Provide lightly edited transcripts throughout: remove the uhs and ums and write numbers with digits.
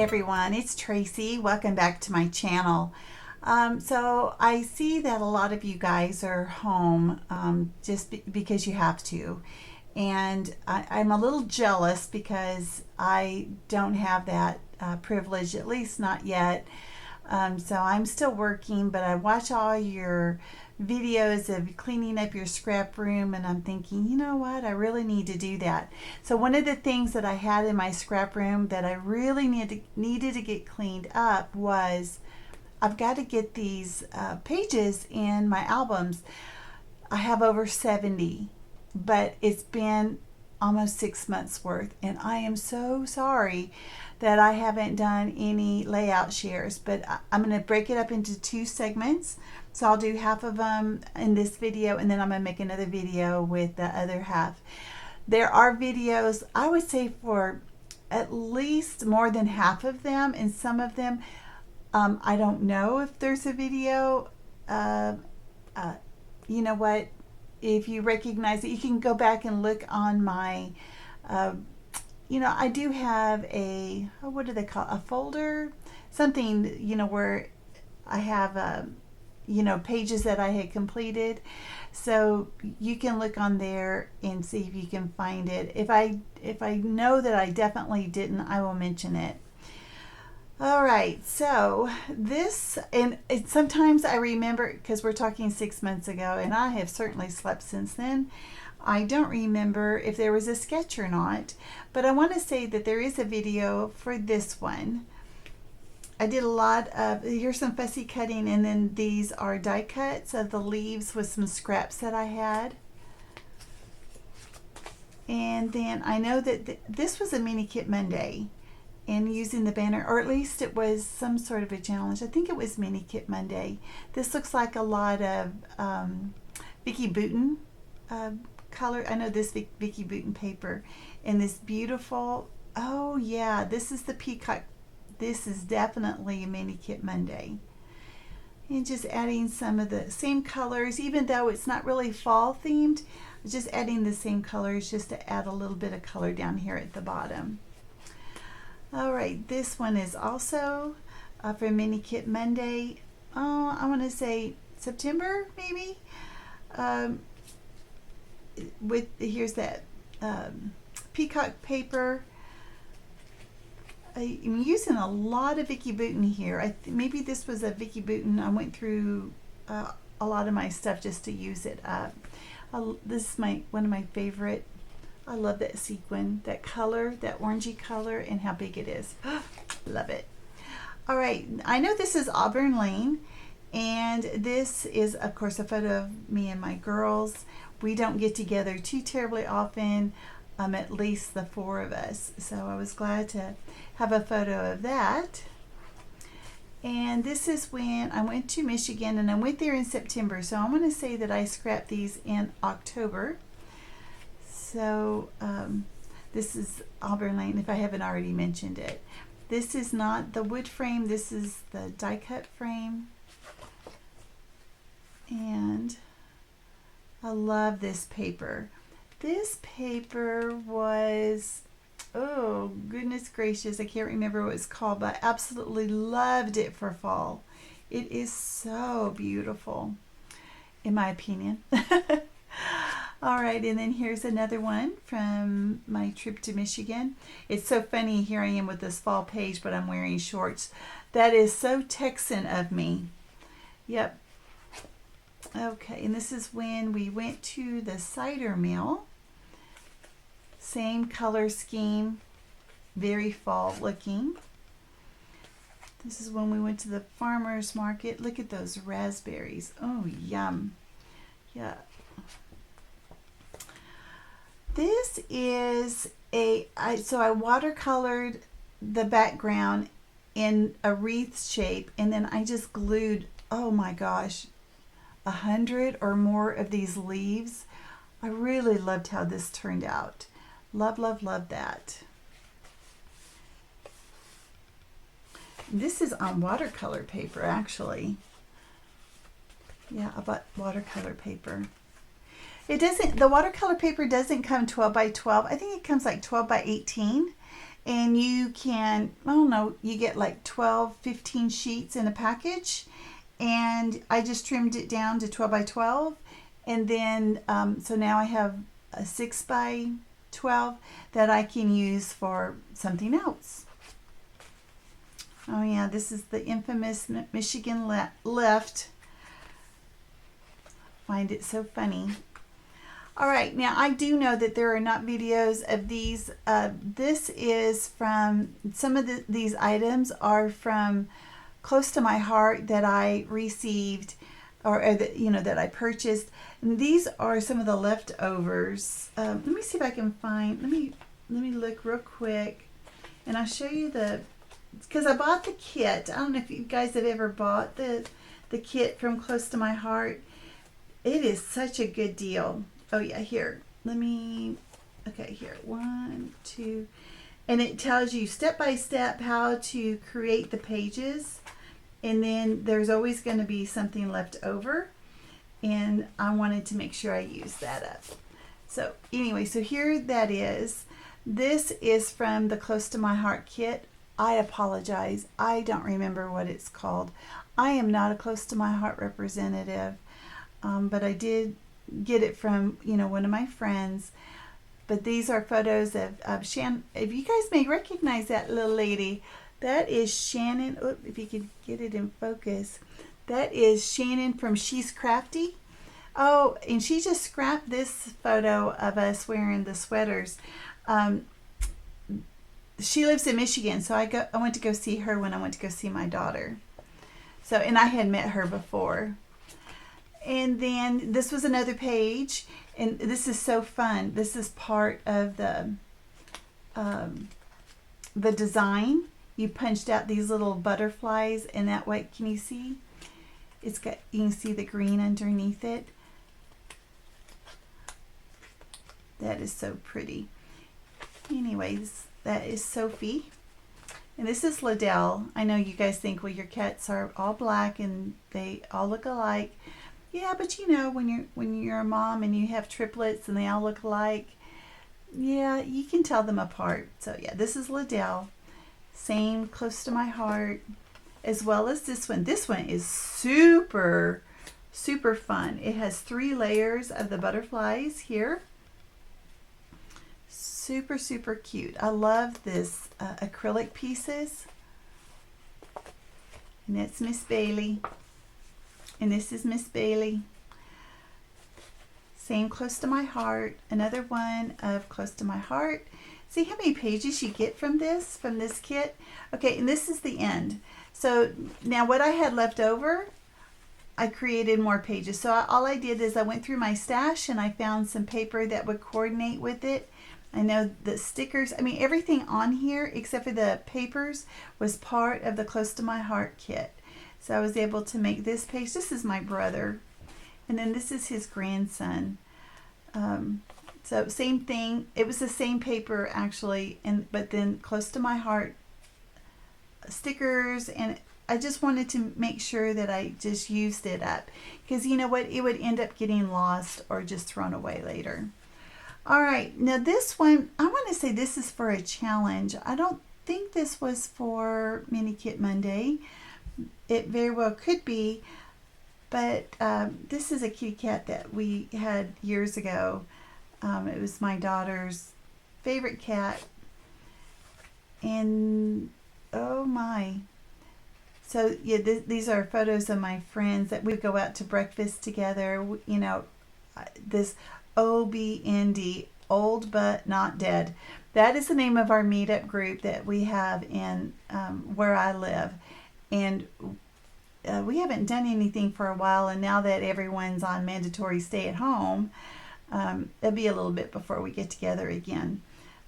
everyone, it's Tracy. Welcome back to my channel. So I see that a lot of you guys are home just because you have to. And I'm a little jealous because I don't have that privilege, at least not yet. So I'm still working, but I watch all your videos of cleaning up your scrap room, and I'm thinking, you know what, I really need to do that. So one of the things that I had in my scrap room that I really needed to get cleaned up was I've got to get these pages in my albums. I have over 70, but it's been almost 6 months worth, and I am so sorry that I haven't done any layout shares, but I'm going to break it up into 2 segments. So I'll do half of them in this video, and then I'm going to make another video with the other half. There are videos, I would say, for at least more than half of them, and some of them I don't know if there's a video. You know what, if you recognize it, you can go back and look on my you know, I do have a, what do they call, a folder, something, you know, where I have you know, pages that I had completed. So you can look on there and see if you can find it. If I know that I definitely didn't, I will mention it. All right, so this, and sometimes I remember, because we're talking 6 months ago, and I have certainly slept since then. I don't remember if there was a sketch or not, but I want to say that there is a video for this one. I did a lot of, here's some fussy cutting, and then these are die cuts of the leaves with some scraps that I had. And then I know that this was a mini kit Monday, and using the banner, or at least it was some sort of a challenge. I think it was mini kit Monday. This looks like a lot of Vicki Boutin color. I know this Vicki Boutin paper, and this beautiful, oh yeah, this is the peacock. This is definitely a mini kit Monday. And just adding some of the same colors, even though it's not really fall themed, just adding the same colors just to add a little bit of color down here at the bottom. All right, this one is also for mini kit Monday. Oh, I want to say September maybe. With here's that peacock paper. I'm using a lot of Vicki Boutin here. Maybe this was a Vicki Boutin. I went through a lot of my stuff just to use it up. This is one of my favorite. I love that sequin, that color, that orangey color, and how big it is. Love it. All right, I know this is Auburn Lane, and this is, of course, a photo of me and my girls. We don't get together too terribly often, at least the 4 of us. So I was glad to have a photo of that. And this is when I went to Michigan, and I went there in September. So I'm going to say that I scrapped these in October. So this is Auburn Lane, if I haven't already mentioned it. This is not the wood frame, this is the die cut frame. And I love this paper. This paper was, oh goodness gracious, I can't remember what it's called, but I absolutely loved it for fall. It is so beautiful, in my opinion. All right, and then here's another one from my trip to Michigan. It's so funny, here I am with this fall page, but I'm wearing shorts. That is so Texan of me. Yep. Okay, and this is when we went to the cider mill. Same color scheme, very fall looking. This is when we went to the farmer's market. Look at those raspberries. Oh, yum. Yeah. This is so I watercolored the background in a wreath shape, and then I just glued, oh my gosh, 100 or more of these leaves. I really loved how this turned out. Love, love, love that. This is on watercolor paper, actually. Yeah, I bought watercolor paper. It doesn't, the watercolor paper doesn't come 12 by 12. I think it comes like 12 by 18. and you can, I don't know, you get like 12, 15 sheets in a package, and I just trimmed it down to 12 by 12, and then so now I have a 6 by 12 that I can use for something else. Oh yeah, this is the infamous Michigan left. Find it so funny. All right, now I do know that there are not videos of these. This is from, some of these items are from close to my heart that I received, or that, you know, that I purchased. And these are some of the leftovers. Let me see if I can find, let me look real quick, and I'll show you the, because I bought the kit. I don't know if you guys have ever bought the kit from Close to My Heart. It is such a good deal. Oh yeah, here, okay, here, 1, 2, and it tells you step by step how to create the pages, and then there's always going to be something left over, and I wanted to make sure I use that up. So anyway, so here that is. This is from the Close to My Heart kit. I apologize, I don't remember what it's called. I am not a Close to My Heart representative, but I did get it from, you know, one of my friends. But these are photos of Shannon. If you guys may recognize that little lady, that is Shannon. Oh, if you could get it in focus, that is Shannon from She's Crafty. Oh, and she just scrapped this photo of us wearing the sweaters. She lives in Michigan, so I went to go see her when I went to go see my daughter. So, and I had met her before. And then this was another page, and this is so fun. This is part of the design. You punched out these little butterflies, and that way, can you see? It's got, you can see the green underneath it. That is so pretty. Anyways, that is Sophie. And this is Liddell. I know you guys think, well, your cats are all black and they all look alike. Yeah, but you know, when you're a mom and you have triplets and they all look alike, yeah, you can tell them apart. So yeah, this is Liddell. Same Close to My Heart, as well as this one. This one is super, super fun. It has 3 layers of the butterflies here. Super, super cute. I love this acrylic pieces. And that's Miss Bailey. And this is Miss Bailey. Same Close to My Heart. Another one of Close to My Heart. See how many pages you get from this kit? Okay, and this is the end. So now what I had left over, I created more pages. So all I did is I went through my stash and I found some paper that would coordinate with it. I know the stickers, I mean everything on here except for the papers was part of the Close to My Heart kit. So I was able to make this page. This is my brother, and then this is his grandson. So same thing. It was the same paper actually, but then Close to My Heart stickers, and I just wanted to make sure that I just used it up, because you know what, it would end up getting lost or just thrown away later. All right, now this one, I want to say this is for a challenge. I don't think this was for Mini Kit Monday. It very well could be, but this is a kitty cat that we had years ago. It was my daughter's favorite cat, and oh my. So yeah, these are photos of my friends that we go out to breakfast together. You know, this OBND, Old But Not Dead. That is the name of our meetup group that we have in where I live. And we haven't done anything for a while, and now that everyone's on mandatory stay at home, it'll be a little bit before we get together again.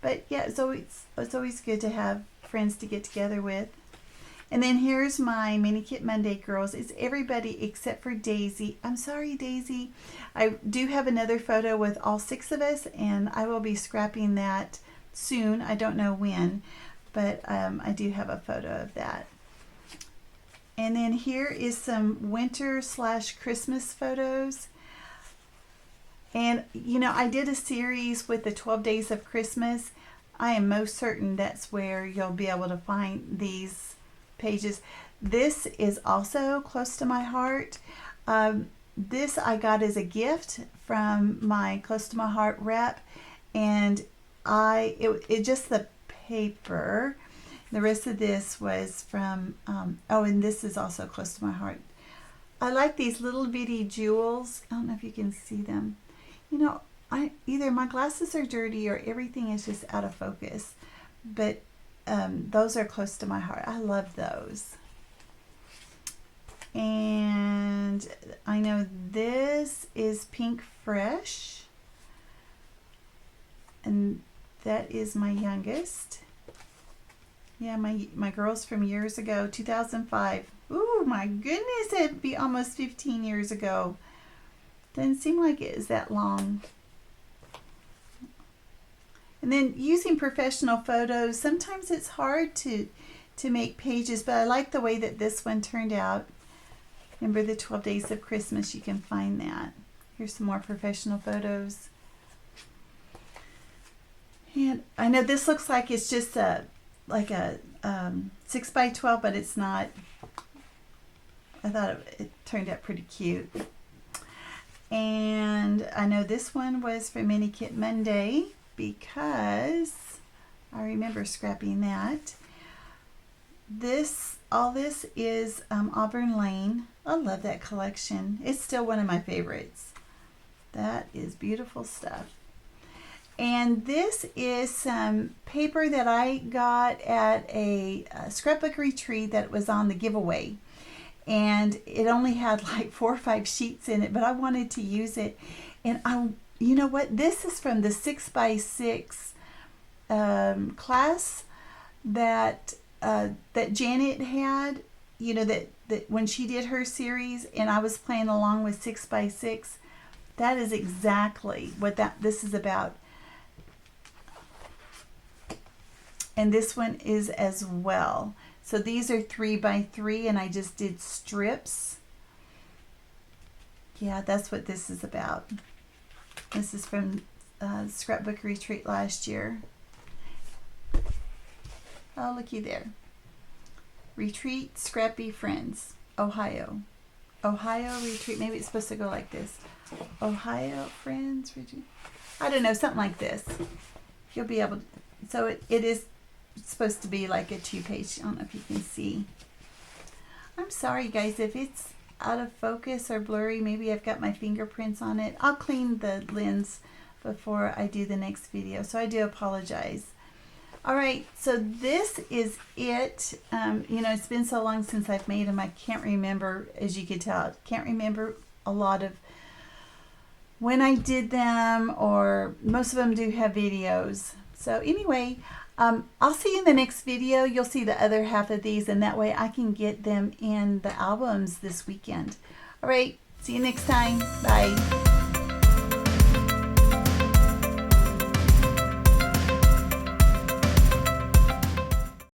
But yeah, it's always good to have friends to get together with. And then here's my Mini Kit Monday girls. It's everybody except for Daisy. I'm sorry, Daisy. I do have another photo with all 6 of us, and I will be scrapping that soon. I don't know when, but I do have a photo of that. And then here is some winter/Christmas photos. And you know, I did a series with the 12 Days of Christmas. I am most certain that's where you'll be able to find these pages. This is also close to my heart. This I got as a gift from my Close to My Heart rep, and it just the paper. The rest of this was from, oh, and this is also close to my heart. I like these little bitty jewels. I don't know if you can see them. You know, either my glasses are dirty or everything is just out of focus. But those are close to my heart. I love those. And I know this is Pink Fresh. And that is my youngest. Yeah, my girls from years ago, 2005. Ooh, my goodness, it'd be almost 15 years ago. Doesn't seem like it is that long. And then using professional photos, sometimes it's hard to make pages, but I like the way that this one turned out. Remember the 12 Days of Christmas, you can find that. Here's some more professional photos. And I know this looks like it's just like a 6 by 12, but it's not. I thought it turned out pretty cute. And I know this one was for Mini Kit Monday because I remember scrapping that. All this is Auburn Lane. I love that collection. It's still one of my favorites. That is beautiful stuff. And this is some paper that I got at a Scrapbook Retreat that was on the giveaway. And it only had like 4 or 5 sheets in it, but I wanted to use it. And you know what? This is from the 6 by 6 class that Janet had, you know, that when she did her series, and I was playing along with 6 by 6. That is exactly what this is about. And this one is as well. So these are 3 by 3, and I just did strips. Yeah, that's what this is about. This is from Scrapbook Retreat last year. Oh, looky there. Retreat, Scrappy Friends, Ohio. Ohio Retreat. Maybe it's supposed to go like this. Ohio Friends Retreat. I don't know, something like this. You'll be able to. So it is supposed to be like a 2-page. I don't know if you can see. I'm sorry, guys, if it's out of focus or blurry. Maybe I've got my fingerprints on it. I'll clean the lens before I do the next video, so I do apologize. All right, so this is it. You know, it's been so long since I've made them, I can't remember, as you can tell, can't remember a lot of when I did them, or most of them do have videos. So anyway, I'll see you in the next video. You'll see the other half of these, and that way I can get them in the albums this weekend. All right, see you next time. Bye.